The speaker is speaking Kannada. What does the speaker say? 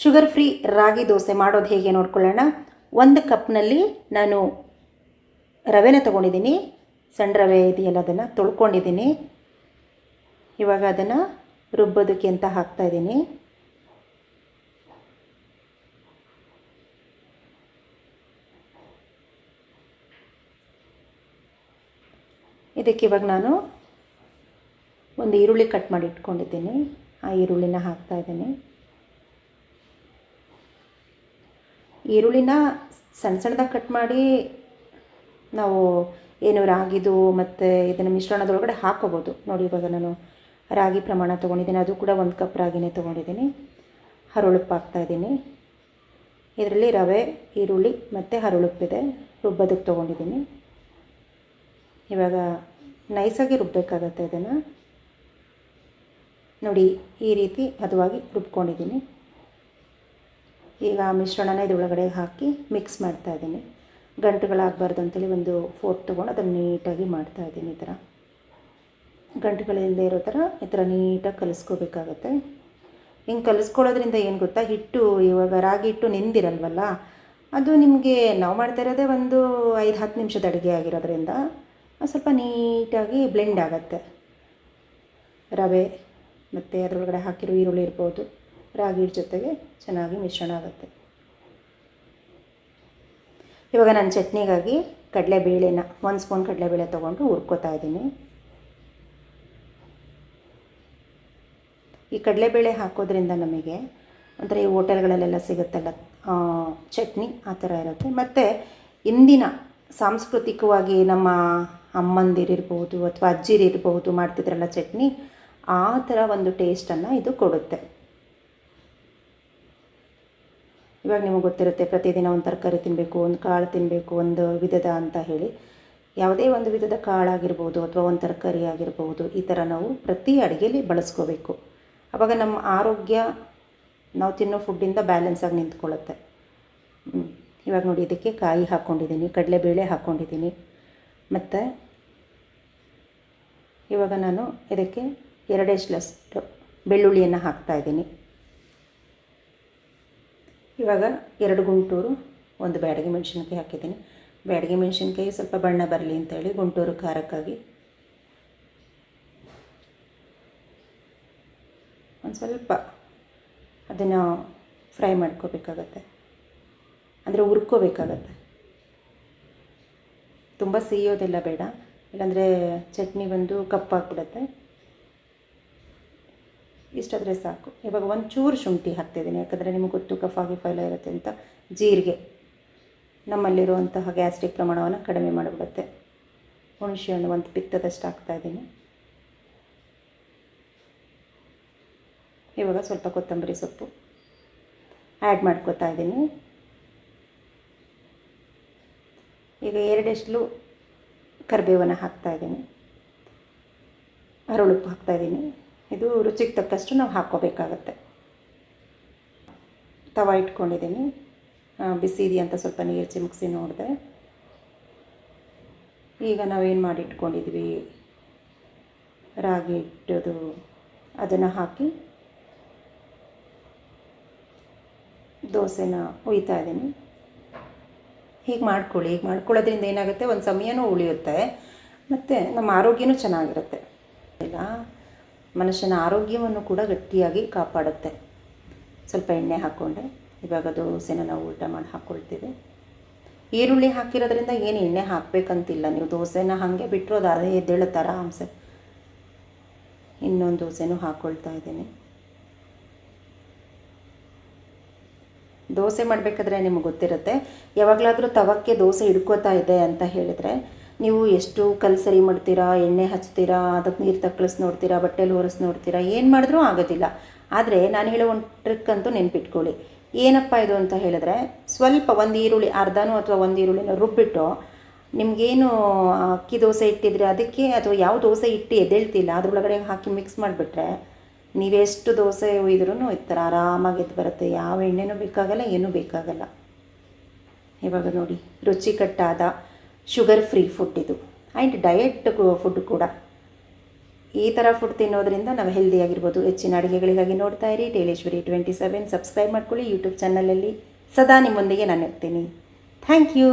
ಶುಗರ್ ಫ್ರೀ ರಾಗಿ ದೋಸೆ ಮಾಡೋದು ಹೇಗೆ ನೋಡ್ಕೊಳ್ಳೋಣ. 1 ಕಪ್ನಲ್ಲಿ ನಾನು ರವೆನ ತೊಗೊಂಡಿದ್ದೀನಿ. ಸಣ್ಣ ರವೆ ಇದೆಯಲ್ಲ ಅದನ್ನು ತೊಳ್ಕೊಂಡಿದ್ದೀನಿ. ಇವಾಗ ಅದನ್ನು ರುಬ್ಬೋದಕ್ಕೆ ಅಂತ ಹಾಕ್ತಾಯಿದ್ದೀನಿ. ಇದಕ್ಕೆ ಇವಾಗ ನಾನು ಒಂದು ಈರುಳ್ಳಿ ಕಟ್ ಮಾಡಿ ಇಟ್ಕೊಂಡಿದ್ದೀನಿ. ಆ ಈರುಳ್ಳಿನ ಹಾಕ್ತಾಯಿದ್ದೀನಿ. ಈರುಳ್ಳಿನ ಸಣ್ಣ ಸಣ್ಣದಾಗಿ ಕಟ್ ಮಾಡಿ ನಾವು ಏನು ರಾಗಿದು ಮತ್ತು ಇದನ್ನು ಮಿಶ್ರಣದೊಳಗಡೆ ಹಾಕೋಬೋದು. ನೋಡಿ, ಇವಾಗ ನಾನು ರಾಗಿ ಪ್ರಮಾಣ ತೊಗೊಂಡಿದ್ದೀನಿ, ಅದು ಕೂಡ 1 ಕಪ್ ರಾಗಿನೇ ತೊಗೊಂಡಿದ್ದೀನಿ. ಹರಳುಪ್ಪು ಹಾಕ್ತಾಯಿದ್ದೀನಿ. ಇದರಲ್ಲಿ ರವೆ, ಈರುಳ್ಳಿ ಮತ್ತು ಹರಳುಪ್ಪಿದೆ, ರುಬ್ಬೋದಕ್ಕೆ ತೊಗೊಂಡಿದ್ದೀನಿ. ಇವಾಗ ನೈಸಾಗಿ ರುಬ್ಬಬೇಕಾಗತ್ತೆ ಇದನ್ನು. ನೋಡಿ, ಈ ರೀತಿ ಹದವಾಗಿ ರುಬ್ಕೊಂಡಿದ್ದೀನಿ. ಈಗ ಆ ಮಿಶ್ರಣನ ಇದರೊಳಗಡೆ ಹಾಕಿ ಮಿಕ್ಸ್ ಮಾಡ್ತಾಯಿದ್ದೀನಿ. ಗಂಟುಗಳಾಗಬಾರ್ದು ಅಂತೇಳಿ ಒಂದು ಫೋರ್ಕ್ ತೊಗೊಂಡು ಅದನ್ನು ನೀಟಾಗಿ ಮಾಡ್ತಾಯಿದ್ದೀನಿ. ಈ ಥರ ಗಂಟುಗಳಿಲ್ಲದೆ ಇರೋ ಥರ ಈ ಥರ ನೀಟಾಗಿ ಕಲಿಸ್ಕೋಬೇಕಾಗತ್ತೆ. ಹಿಂಗೆ ಕಲಿಸ್ಕೊಳ್ಳೋದ್ರಿಂದ ಏನು ಗೊತ್ತಾ, ಹಿಟ್ಟು ಇವಾಗ ರಾಗಿ ಹಿಟ್ಟು ನೆಂದಿರಲ್ವಲ್ಲ, ಅದು ನಿಮಗೆ ನಾವು ಮಾಡ್ತಾ ಇರೋದೇ ಒಂದು 5-10 ನಿಮಿಷದ ಅಡುಗೆ ಆಗಿರೋದ್ರಿಂದ ಸ್ವಲ್ಪ ನೀಟಾಗಿ ಬ್ಲೆಂಡ್ ಆಗುತ್ತೆ. ರವೆ ಮತ್ತು ಅದರೊಳಗಡೆ ಹಾಕಿರೋ ಈರುಳ್ಳಿ ಇರ್ಬೋದು, ರಾಗಿ ಹಿಟ್ಟು ಜೊತೆಗೆ ಚೆನ್ನಾಗಿ ಮಿಶ್ರಣ ಆಗುತ್ತೆ. ಇವಾಗ ನಾನು ಚಟ್ನಿಗಾಗಿ ಕಡಲೆಬೇಳೆನ 1 ಸ್ಪೂನ್ ಕಡಲೆಬೇಳೆ ತೊಗೊಂಡು ಹುರ್ಕೋತಾ ಇದ್ದೀನಿ. ಈ ಕಡಲೆಬೇಳೆ ಹಾಕೋದ್ರಿಂದ ನಮಗೆ ಒಂಥರ ಈ ಹೋಟೆಲ್ಗಳಲ್ಲೆಲ್ಲ ಸಿಗುತ್ತಲ್ಲ ಚಟ್ನಿ, ಆ ಥರ ಇರುತ್ತೆ. ಮತ್ತು ಇಂದಿನ ಸಾಂಸ್ಕೃತಿಕವಾಗಿ ನಮ್ಮ ಅಮ್ಮಂದಿರಿರ್ಬೋದು ಅಥವಾ ಅಜ್ಜಿರಿರ್ಬೋದು ಮಾಡ್ತಿದ್ರಲ್ಲ ಚಟ್ನಿ, ಆ ಥರ ಒಂದು ಟೇಸ್ಟನ್ನು ಇದು ಕೊಡುತ್ತೆ. ಇವಾಗ ನಿಮಗೆ ಗೊತ್ತಿರುತ್ತೆ, ಪ್ರತಿದಿನ ಒಂದು ತರಕಾರಿ ತಿನ್ನಬೇಕು, ಒಂದು ಕಾಳು ತಿನ್ನಬೇಕು, ಒಂದು ವಿಧದ ಅಂತ ಹೇಳಿ. ಯಾವುದೇ ಒಂದು ವಿಧದ ಕಾಳಾಗಿರ್ಬೋದು ಅಥವಾ ಒಂದು ತರಕಾರಿ ಆಗಿರ್ಬೋದು, ಈ ಥರ ನಾವು ಪ್ರತಿ ಅಡುಗೆಯಲ್ಲಿ ಬಳಸ್ಕೋಬೇಕು. ಆವಾಗ ನಮ್ಮ ಆರೋಗ್ಯ ನಾವು ತಿನ್ನೋ ಫುಡ್ಡಿಂದ ಬ್ಯಾಲೆನ್ಸಾಗಿ ನಿಂತ್ಕೊಳ್ಳುತ್ತೆ. ಇವಾಗ ನೋಡಿ, ಇದಕ್ಕೆ ಕಾಯಿ ಹಾಕ್ಕೊಂಡಿದ್ದೀನಿ, ಕಡಲೆಬೇಳೆ ಹಾಕ್ಕೊಂಡಿದ್ದೀನಿ. ಮತ್ತು ಇವಾಗ ನಾನು ಇದಕ್ಕೆ 2 ಎಸಳಷ್ಟು ಬೆಳ್ಳುಳ್ಳಿಯನ್ನು ಹಾಕ್ತಾಯಿದ್ದೀನಿ. ಇವಾಗ 2 ಗುಂಟೂರು, 1 ಬ್ಯಾಡಗಿ ಮೆಣಸಿನ್ಕಾಯಿ ಹಾಕಿದ್ದೀನಿ. ಬ್ಯಾಡಗಿ ಮೆಣಸಿನ್ಕಾಯಿ ಸ್ವಲ್ಪ ಬಣ್ಣ ಬರಲಿ ಅಂತೇಳಿ ಗುಂಟೂರು ಖಾರಕ್ಕಾಗಿ ಒಂದು ಸ್ವಲ್ಪ ಅದನ್ನು ಫ್ರೈ ಮಾಡ್ಕೋಬೇಕಾಗತ್ತೆ, ಅಂದರೆ ಹುರ್ಕೋಬೇಕಾಗತ್ತೆ. ತುಂಬ ಸಿಹಿಯೋದೆಲ್ಲ ಬೇಡ, ಇಲ್ಲಾಂದರೆ ಚಟ್ನಿ ಬಂದು ಕಪ್ಪಾಗ್ಬಿಡುತ್ತೆ. ಇಷ್ಟಾದರೆ ಸಾಕು. ಇವಾಗ ಒಂಚೂರು ಶುಂಠಿ ಹಾಕ್ತಿದ್ದೀನಿ, ಯಾಕಂದರೆ ನಿಮಗೆ ಗೊತ್ತು ಕಫಾಗಿ ಫೈಲ ಇರುತ್ತೆ ಅಂತ. ಜೀರಿಗೆ ನಮ್ಮಲ್ಲಿರುವಂತಹ ಗ್ಯಾಸ್ಟ್ರಿಕ್ ಪ್ರಮಾಣವನ್ನು ಕಡಿಮೆ ಮಾಡಿಬಿಡುತ್ತೆ. ಹುಣಸೆಹಣ್ಣು 1 ಪಿತ್ತದಷ್ಟು ಹಾಕ್ತಾಯಿದ್ದೀನಿ. ಇವಾಗ ಸ್ವಲ್ಪ ಕೊತ್ತಂಬರಿ ಸೊಪ್ಪು ಆ್ಯಡ್ ಮಾಡ್ಕೋತಾ ಇದ್ದೀನಿ. ಈಗ 2 ಎಸಳು ಕರಿಬೇವನ್ನು ಹಾಕ್ತಾಯಿದ್ದೀನಿ. ಹರಳುಪ್ಪು ಹಾಕ್ತಾಯಿದ್ದೀನಿ. ಇದು ರುಚಿಗೆ ತಕ್ಕಷ್ಟು ನಾವು ಹಾಕ್ಕೋಬೇಕಾಗತ್ತೆ. ತವ ಇಟ್ಕೊಂಡಿದ್ದೀನಿ, ಬಿಸಿ ಇದೆಯಂತ ಸ್ವಲ್ಪ ನೀರು ಚಿಮುಕ್ಸಿ ನೋಡಿದೆ. ಈಗ ನಾವೇನು ಮಾಡಿ ಇಟ್ಕೊಂಡಿದ್ವಿ ರಾಗಿ ಹಿಟ್ಟದು, ಅದನ್ನು ಹಾಕಿ ದೋಸೆನ ಹುಯ್ತಾ ಇದ್ದೀನಿ. ಹೀಗೆ ಮಾಡ್ಕೊಳ್ಳಿ. ಹೀಗೆ ಮಾಡ್ಕೊಳ್ಳೋದ್ರಿಂದ ಏನಾಗುತ್ತೆ, ಒಂದು ಸಮಯನೂ ಉಳಿಯುತ್ತೆ ಮತ್ತು ನಮ್ಮ ಆರೋಗ್ಯನೂ ಚೆನ್ನಾಗಿರುತ್ತೆ. ಇಲ್ಲ, ಮನುಷ್ಯನ ಆರೋಗ್ಯವನ್ನು ಕೂಡ ಗಟ್ಟಿಯಾಗಿ ಕಾಪಾಡುತ್ತೆ. ಸ್ವಲ್ಪ ಎಣ್ಣೆ ಹಾಕ್ಕೊಂಡೆ ಇವಾಗ ದೋಸೆನ ನಾವು ಊಟ ಮಾಡಿ ಹಾಕ್ಕೊಳ್ತೀವಿ. ಈರುಳ್ಳಿ ಹಾಕಿರೋದ್ರಿಂದ ಏನು ಎಣ್ಣೆ ಹಾಕಬೇಕಂತಿಲ್ಲ. ನೀವು ದೋಸೆನ ಹಾಗೆ ಬಿಟ್ಟರು ಅದು ಅದೇ ಎದ್ದೇಳುತ್ತೆ ಆರಾಮ್ಸೆ. ಇನ್ನೊಂದು ದೋಸೆನೂ ಹಾಕ್ಕೊಳ್ತಾ ಇದ್ದೀನಿ. ದೋಸೆ ಮಾಡಬೇಕಾದ್ರೆ ನಿಮಗೆ ಗೊತ್ತಿರುತ್ತೆ, ಯಾವಾಗಲಾದರೂ ತವಕ್ಕೆ ದೋಸೆ ಹಿಡ್ಕೋತಾ ಇದೆ ಅಂತ ಹೇಳಿದರೆ ನೀವು ಎಷ್ಟು ಕಲ್ಲು ಸರಿ ಮಾಡ್ತೀರಾ, ಎಣ್ಣೆ ಹಚ್ತೀರಾ, ಅದಕ್ಕೆ ನೀರು ತಕ್ಕಳಿಸಿ ನೋಡ್ತೀರಾ, ಬಟ್ಟೆಲಿ ಒರೆಸಿ ನೋಡ್ತೀರಾ, ಏನು ಮಾಡಿದ್ರೂ ಆಗೋದಿಲ್ಲ. ಆದರೆ ನಾನು ಹೇಳೋ ಒಂದು ಟ್ರಿಕ್ ಅಂತೂ ನೆನ್ಪಿಟ್ಕೊಳ್ಳಿ. ಏನಪ್ಪ ಇದು ಅಂತ ಹೇಳಿದ್ರೆ, ಸ್ವಲ್ಪ 1 ಈರುಳ್ಳಿ ಅರ್ಧನೂ ಅಥವಾ 1 ಈರುಳ್ಳಿನ ರುಬ್ಬಿಟ್ಟು ನಿಮಗೇನು ಅಕ್ಕಿ ದೋಸೆ ಇಟ್ಟಿದ್ರೆ ಅದಕ್ಕೆ, ಅಥವಾ ಯಾವ ದೋಸೆ ಇಟ್ಟು ಎದ್ದೇಳ್ತಿಲ್ಲ ಅದರೊಳಗಡೆ ಹಾಕಿ ಮಿಕ್ಸ್ ಮಾಡಿಬಿಟ್ರೆ ನೀವೆಷ್ಟು ದೋಸೆ ಒಯ್ದ್ರೂ ಈ ಥರ ಆರಾಮಾಗಿ ಎದ್ದು ಬರುತ್ತೆ. ಯಾವ ಎಣ್ಣೆನೂ ಬೇಕಾಗಲ್ಲ, ಏನೂ ಬೇಕಾಗಲ್ಲ. ಇವಾಗ ನೋಡಿ, ರುಚಿಕಟ್ಟಾದ ಶುಗರ್ ಫ್ರೀ ಫುಡ್ ಇದು, ಆ್ಯಂಡ್ ಡಯಟ್ ಫುಡ್ ಕೂಡ. ಈ ಥರ ಫುಡ್ ತಿನ್ನೋದ್ರಿಂದ ನಾವು ಹೆಲ್ದಿಯಾಗಿರ್ಬೋದು. ಹೆಚ್ಚಿನ ಅಡುಗೆಗಳಿಗಾಗಿ ನೋಡ್ತಾ ಇರಿ ಟೇಲೇಶ್ವರಿ 27. ಸಬ್ಸ್ಕ್ರೈಬ್ ಮಾಡ್ಕೊಳ್ಳಿ ಯೂಟ್ಯೂಬ್ ಚಾನಲಲ್ಲಿ. ಸದಾ ನಿಮ್ಮೊಂದಿಗೆ ನಾನು ಇರ್ತೀನಿ. Thank you.